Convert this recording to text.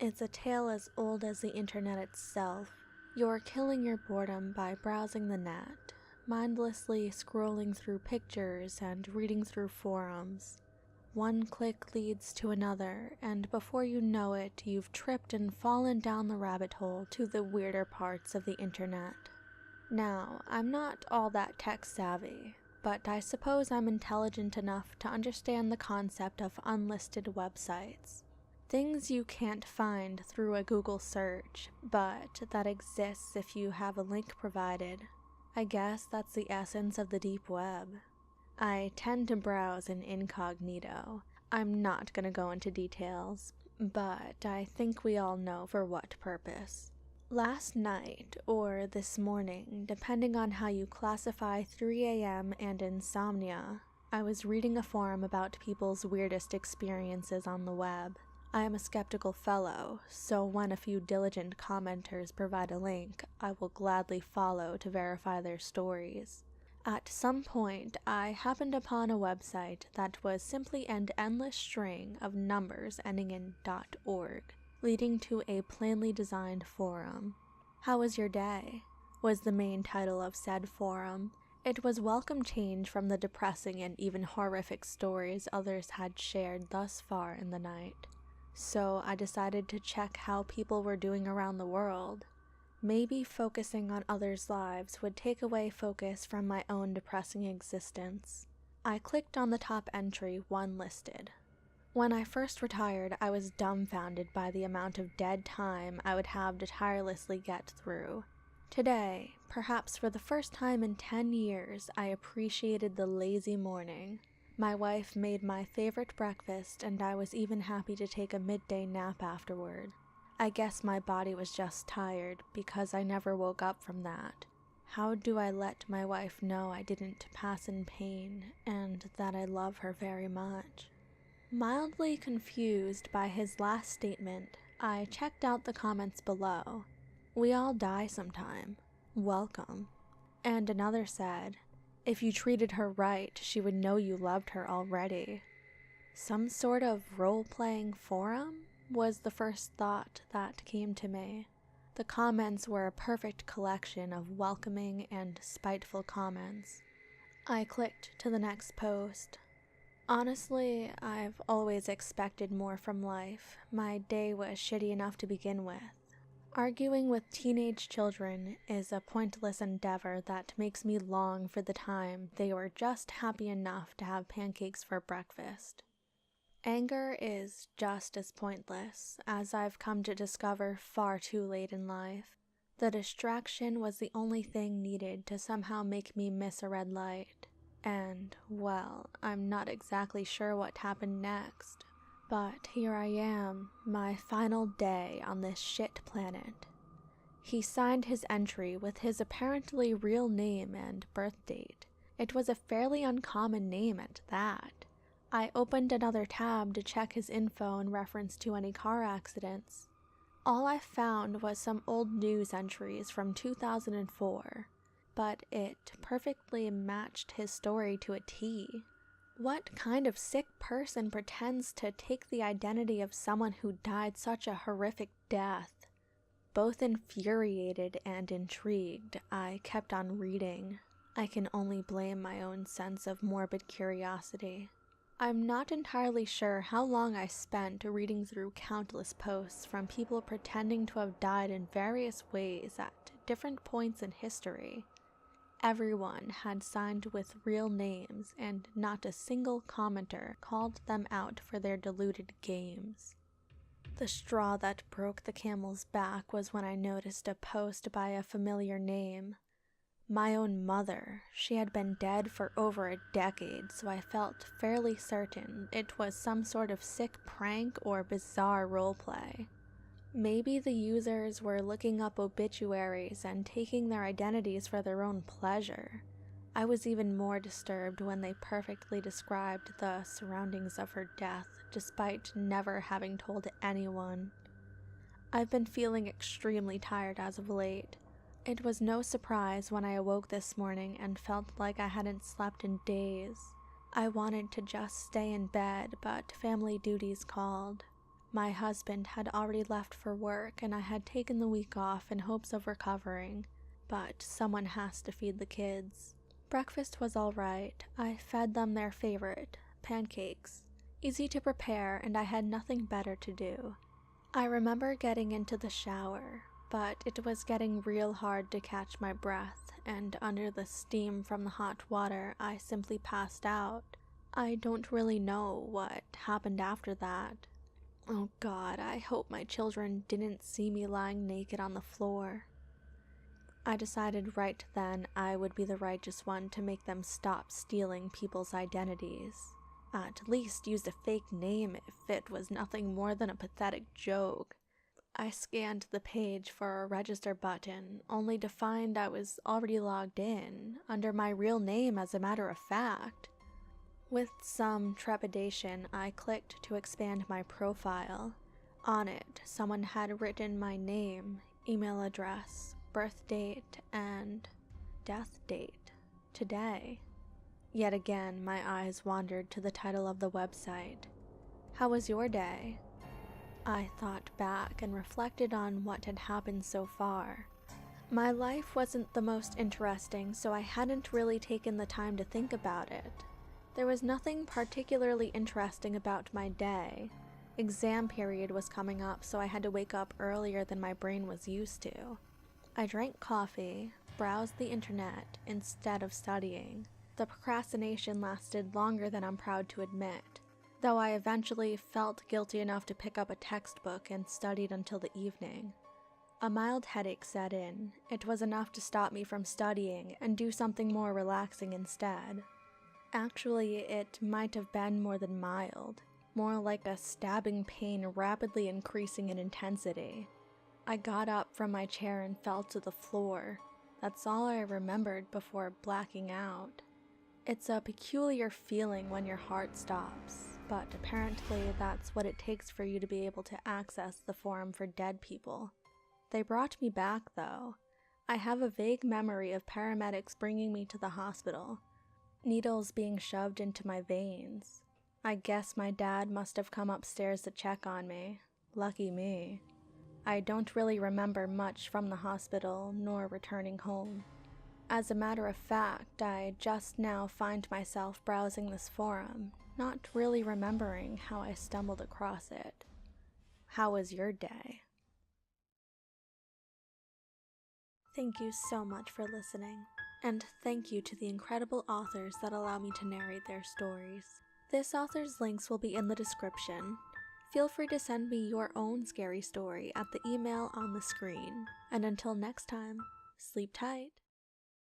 It's a tale as old as the internet itself. You're killing your boredom by browsing the net, mindlessly scrolling through pictures and reading through forums. One click leads to another, and before you know it, you've tripped and fallen down the rabbit hole to the weirder parts of the internet. Now, I'm not all that tech savvy, but I suppose I'm intelligent enough to understand the concept of unlisted websites. Things you can't find through a Google search, but that exists if you have a link provided. I guess that's the essence of the deep web. I tend to browse in incognito. I'm not gonna go into details, but I think we all know for what purpose. Last night, or this morning, depending on how you classify 3 a.m. and insomnia, I was reading a forum about people's weirdest experiences on the web. I am a skeptical fellow, so when a few diligent commenters provide a link, I will gladly follow to verify their stories. At some point, I happened upon a website that was simply an endless string of numbers ending in .org, leading to a plainly designed forum. "How was your day?" was the main title of said forum. It was welcome change from the depressing and even horrific stories others had shared thus far in the night. So I decided to check how people were doing around the world. Maybe focusing on others' lives would take away focus from my own depressing existence. I clicked on the top entry, one listed. When I first retired, I was dumbfounded by the amount of dead time I would have to tirelessly get through. Today, perhaps for the first time in 10 years, I appreciated the lazy morning. My wife made my favorite breakfast, and I was even happy to take a midday nap afterward. I guess my body was just tired, because I never woke up from that. How do I let my wife know I didn't pass in pain, and that I love her very much? Mildly confused by his last statement, I checked out the comments below. "We all die sometime. Welcome." And another said, "If you treated her right, she would know you loved her already." Some sort of role-playing forum was the first thought that came to me. The comments were a perfect collection of welcoming and spiteful comments. I clicked to the next post. Honestly, I've always expected more from life. My day was shitty enough to begin with. Arguing with teenage children is a pointless endeavor that makes me long for the time they were just happy enough to have pancakes for breakfast. Anger is just as pointless, as I've come to discover far too late in life. The distraction was the only thing needed to somehow make me miss a red light. And, well, I'm not exactly sure what happened next. But here I am, my final day on this shit planet. He signed his entry with his apparently real name and birth date. It was a fairly uncommon name at that. I opened another tab to check his info in reference to any car accidents. All I found was some old news entries from 2004, but it perfectly matched his story to a T. What kind of sick person pretends to take the identity of someone who died such a horrific death? Both infuriated and intrigued, I kept on reading. I can only blame my own sense of morbid curiosity. I'm not entirely sure how long I spent reading through countless posts from people pretending to have died in various ways at different points in history. Everyone had signed with real names, and not a single commenter called them out for their deluded games. The straw that broke the camel's back was when I noticed a post by a familiar name. My own mother. She had been dead for over a decade, so I felt fairly certain it was some sort of sick prank or bizarre roleplay. Maybe the users were looking up obituaries and taking their identities for their own pleasure. I was even more disturbed when they perfectly described the surroundings of her death, despite never having told anyone. I've been feeling extremely tired as of late. It was no surprise when I awoke this morning and felt like I hadn't slept in days. I wanted to just stay in bed, but family duties called. My husband had already left for work and I had taken the week off in hopes of recovering, but someone has to feed the kids. Breakfast was alright. I fed them their favorite, pancakes. Easy to prepare, and I had nothing better to do. I remember getting into the shower, but it was getting real hard to catch my breath, and under the steam from the hot water, I simply passed out. I don't really know what happened after that. Oh God, I hope my children didn't see me lying naked on the floor. I decided right then I would be the righteous one to make them stop stealing people's identities. At least use a fake name if it was nothing more than a pathetic joke. I scanned the page for a register button, only to find I was already logged in, under my real name as a matter of fact. With some trepidation, I clicked to expand my profile. On it, someone had written my name, email address, birth date, and death date. Today. Yet again, my eyes wandered to the title of the website. How was your day? I thought back and reflected on what had happened so far. My life wasn't the most interesting, so I hadn't really taken the time to think about it. There was nothing particularly interesting about my day. Exam period was coming up, so I had to wake up earlier than my brain was used to. I drank coffee, browsed the internet instead of studying. The procrastination lasted longer than I'm proud to admit, though I eventually felt guilty enough to pick up a textbook and studied until the evening. A mild headache set in. It was enough to stop me from studying and do something more relaxing instead. Actually, it might have been more than mild, more like a stabbing pain rapidly increasing in intensity. I got up from my chair and fell to the floor. That's all I remembered before blacking out. It's a peculiar feeling when your heart stops, but apparently that's what it takes for you to be able to access the forum for dead people. They brought me back, though. I have a vague memory of paramedics bringing me to the hospital, needles being shoved into my veins. I guess my dad must have come upstairs to check on me. Lucky me. I don't really remember much from the hospital, nor returning home. As a matter of fact, I just now find myself browsing this forum, not really remembering how I stumbled across it. How was your day? Thank you so much for listening, and thank you to the incredible authors that allow me to narrate their stories. This author's links will be in the description. Feel free to send me your own scary story at the email on the screen. And until next time, sleep tight.